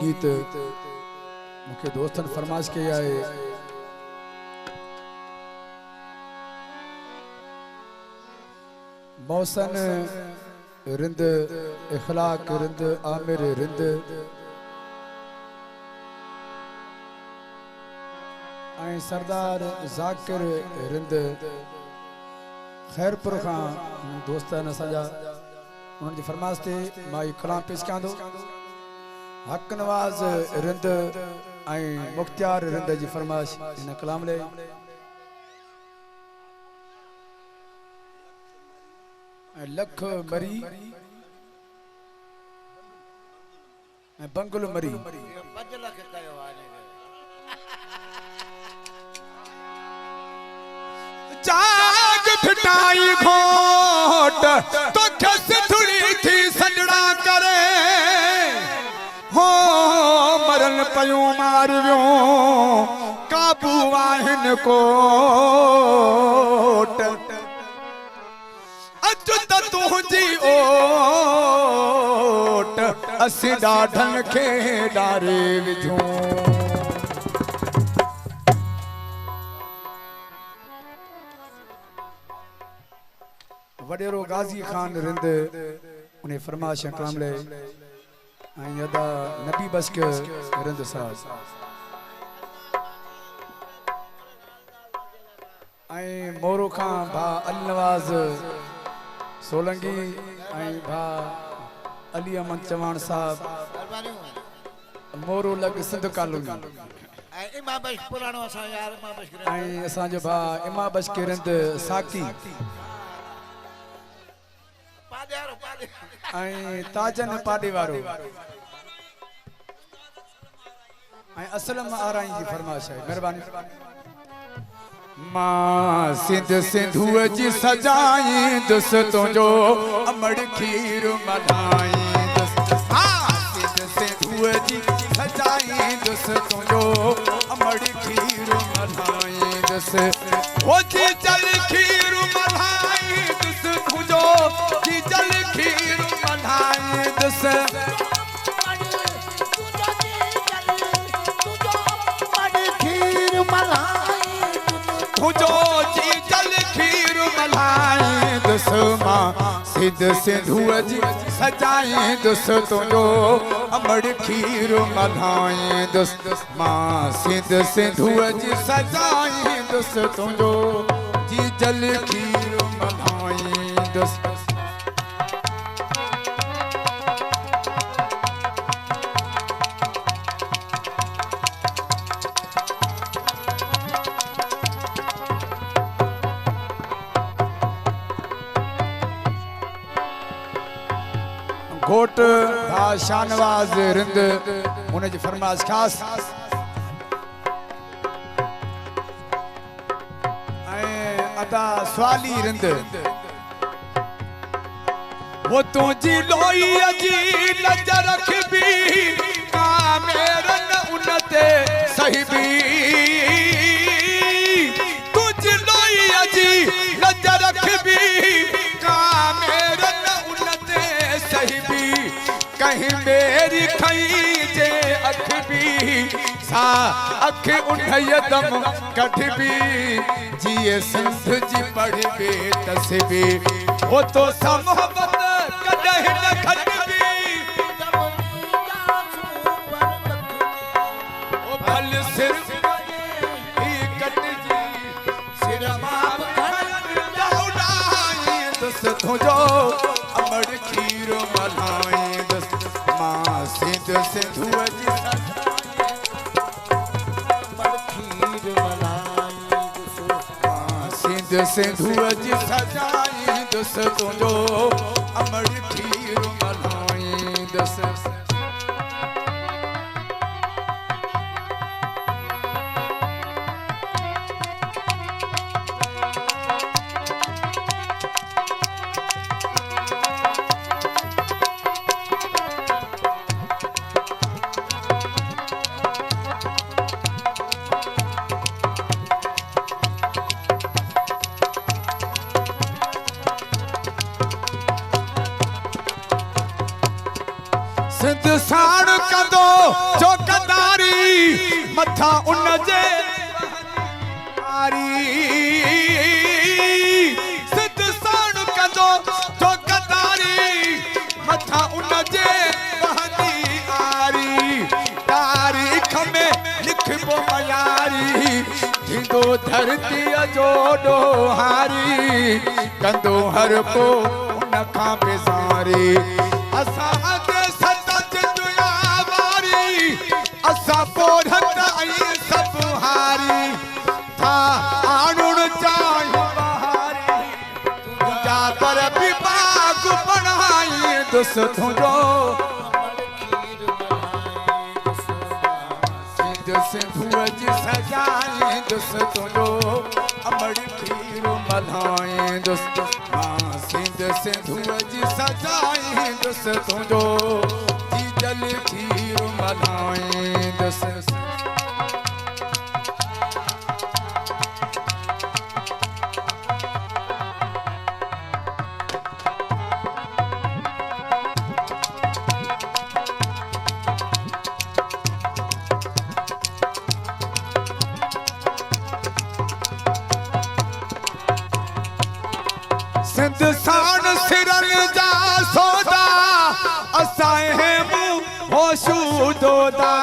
गीत मुखे दोस्तन फरमाइश कई आहे। मौसन रिंद इखलाक रिंद आमिर रिंद ऐं सरदार ज़ाकिर रिंद खैरपुर खां दोस्त आहिनि असांजा। उन्हनि जी फरमाइश ते मां इहो कलाम पेश कयां थो। हक नवाज़ रिंद ऐं मुख्तियार रिंद जी फरमाइश हिन कलाम लाइ। लख मरी बंगुल मरी जाग फिटाई घोट तो खस थोड़ी थी सजड़ा करे हो मरन पयूं मारियो काबू आहिन कोट अच त तुंहिंजी ओट असीं ॾाढन खे ॾारे विझूं। वडेरो गाजी खान रिंद उन्हें फरमाइश कलाम ले ऐं अदा नबी बश्क रिंद साहब ऐं मोरो खां भा अली नवाज़ सोलंगी ऐं भा अली अमन चवाण साहब मोरो लग सिंध कॉलोनी ऐं असांजो भा इमा बश्क रिंद साकी ऐं ताजन पाडे वारो ऐं असलम आराई जी फरमाइश है। मेहरबानी। मां सिंध सिंधुअ जी सजाई दुस तुंहिंजो अमड़ खीर मल्हाई सिंध सिंधुअ जी सजाई दुस तुंहिंजो अमड़ खीर मल्हाई दुस ओ जी चल खीर मल्हाई दुस तुंहिंजो जी चल खीर मल्हाई दुस तुझो जी जल खीर मल्हाई दुस मां सिंध सिंधुअ जी सजाई दुस तुंहिंजो अमड़ खीर मल्हाई दुस मां सिंध सिंधुअ जी सजाई दुस तुंहिंजो जी जल खीर मल्हाई दुस। घोट भा शाहनवाज रिंद उन्हें जी फरमाइश खास ऐं अदा स्वाली रिंद वो तुझी लोई जी लज रखबी का मेरन उनते सही भी तुझी लोई जी लज रखबी का मेरन उनते सही भी कहीं मेरी खई जे अख भी सा अख उठयदम कढबी जिए सिंध जी पढ़बे तसबी वो तो सा मोहब्बत कदह न खटबी ओ भल सिर ही कट जी सिर माप दौड़ाई दस तुझो अमड़ खीर मल्हाई दस मां सिंध सिंधुअ जी सिंध सिंधुअ जी सजाई दुस तुंहिंजो अमड़ खीर मल्हाई दस। चौकदारी मथा उन जे सिद्ध साण कंदो चौकदारी मथा उन जे बहनी आरी तारीख में लिखबो मयारी थींदो धरती जो डोहारी कंदो हर को उन खां बेसारी असां अॻे सत दुनिया वारी असां पोढ़त ऐं सभु हारी था आणुण चाहियूं बहारी तुंहिंजा पर बि बाग बणाई दुस तुंहिंजो सिंधुअ जी सजाई दुस तुंहिंजो अमड़ खीर मल्हाई दुस सिंधुअ जी सजाई दुस तुंहिंजो जीजल खीर मल्हाई दुस सिंध साण सिरन जा सौदा असांजे मुंह होशू दोदा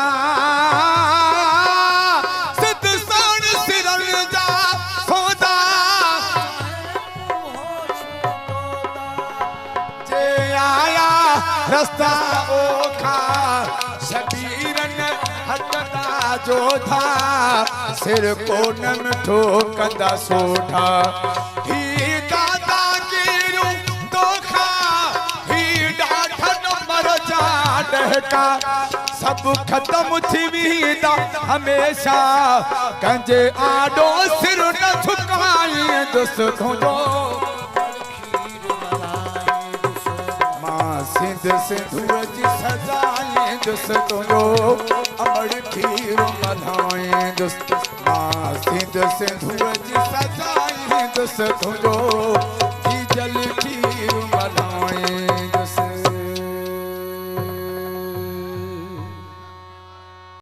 सिंध साण सिरन जा सौदा जे आया रस्ता ओखा शबीरन हटदा जो था सिर कोन में ठोकंदा सोठा का सब खत्म थी वेंदा हमेशा कंहिंजे आॾो सिर न झुकाई दुस तुंहिंजो मां सिंधुअ जी सजाई दुस तुंहिंजो अमड़ खीर मल्हाई दुस मां सिंधुअ जी सजाई दुस तुंहिंजो जीजल खीर मल्हाई